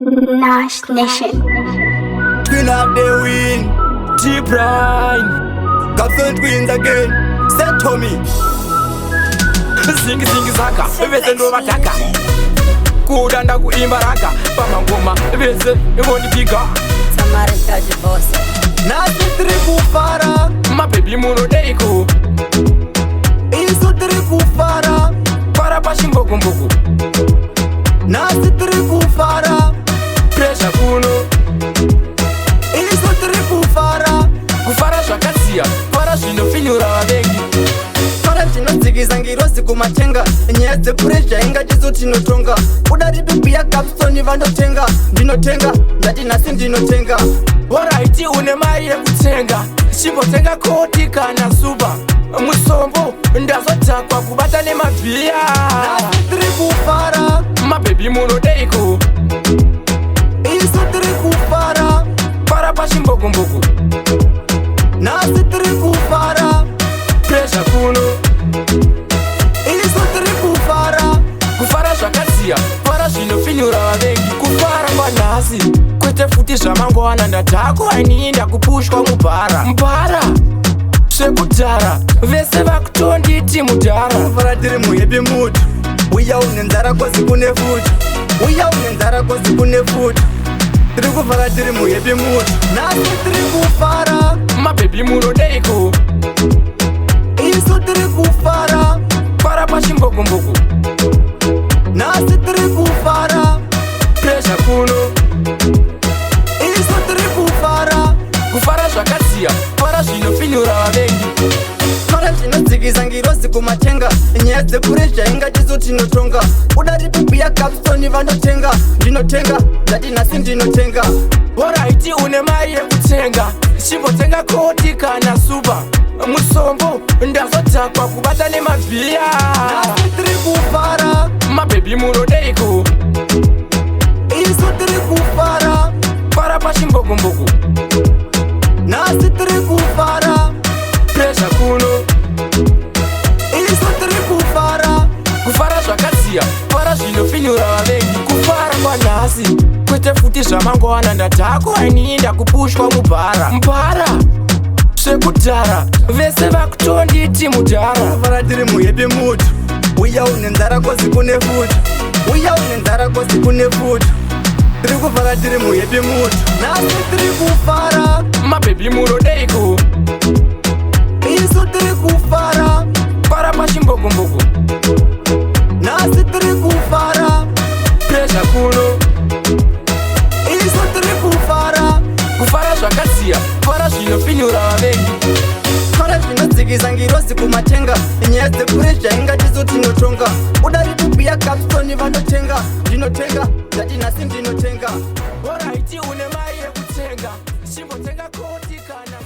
Nash Nation. Queen of the win, G-Prime, Captain Queens again, said Tommy. Zingi zingi zaka, vese ndo vataka kudanda kuimba raka pamangoma vese ivondipiga Samaritaji boss. nasi tiri kufara mabebi muno deiko isu tiri kufara para pashimbokumbuku nasi tiri kufara presha kuno isu tiri kufara kufara zvakasiya para zvinofinyura vavengi para zvinodzikiza ngirozi kumatenga nyaya dzepuresha inga chizo tinotonga udari pipi yakapsoni vandotenga ndinotenga ndati nhasi ndinotenga oraiti une mari yekutsenga chimbotenga koti kana supa musombo ndazodhakwa kubata nemabhiya nasi tiri kufara mabebi muno deiko isu tiri kufara para pashimbokumbuku nasi tiri kufara presha kuno isu tiri kufara kufara zvakasiya para zvinofinyura vavengi kufara kwanhasi kwete futi zvamangwana ndadhakwa inini ndakupushwa mubhara zvekudhara vese vakutonditi mudhara kufara tiri muhepi mutu uya une nzara kozi kune futi uya une nzara kozi kune futi tiri kufara tiri muhepi mutu nasi tiri kufara mabebi muno deiko isu tiri kufara para pashimbokumbuku nasi tiri kufara presha kuno isu tiri kufara kufara zvakasiya para zvinofinyura vavengi para zvinodzikiza ngirozi kumatenga nyaya dzepuresha inga chizo tinotonga udari pipi yakapsoni vandotenga ndinotenga ndati nhasi ndinotenga oraiti une mari yekutsenga chimbotenga koti kana supa musombo ndazodhakwa kubata nemabhiya nasi tiri kufara mabebi muno deiko isu tiri kufara para pashimbokumbuku nasi tiri kufara presha kuno isu tiri kufara kufara zvakasiya para zvinofinyura vavengi kufara kwanhasi kwete futi zvamangwana ndadhakwa inini ndakupushwa mubhara zvekudhara vese vakutonditi mudhara kufara tiri muhepi mutu uya une nzara kozi kune futi uya une nzara kozi kune futi tiri kufara tiri muhepi mutu nasi tiri kufara mabebi muno deiko isu tiri kufara para pashimbokumbuku nasi tiri kufara presha kuno isu tiri kufara kufara zvakasiya para zvinofinyura vavengi para zvinodzikiza ngirozi kumatenga nyaya dzepuresha inga chizo tinotonga udari pipi yakapsoni vandotenga ndinotenga ndati nhasi ndinotenga oraiti une mari yekutsenga chimbotenga koti kana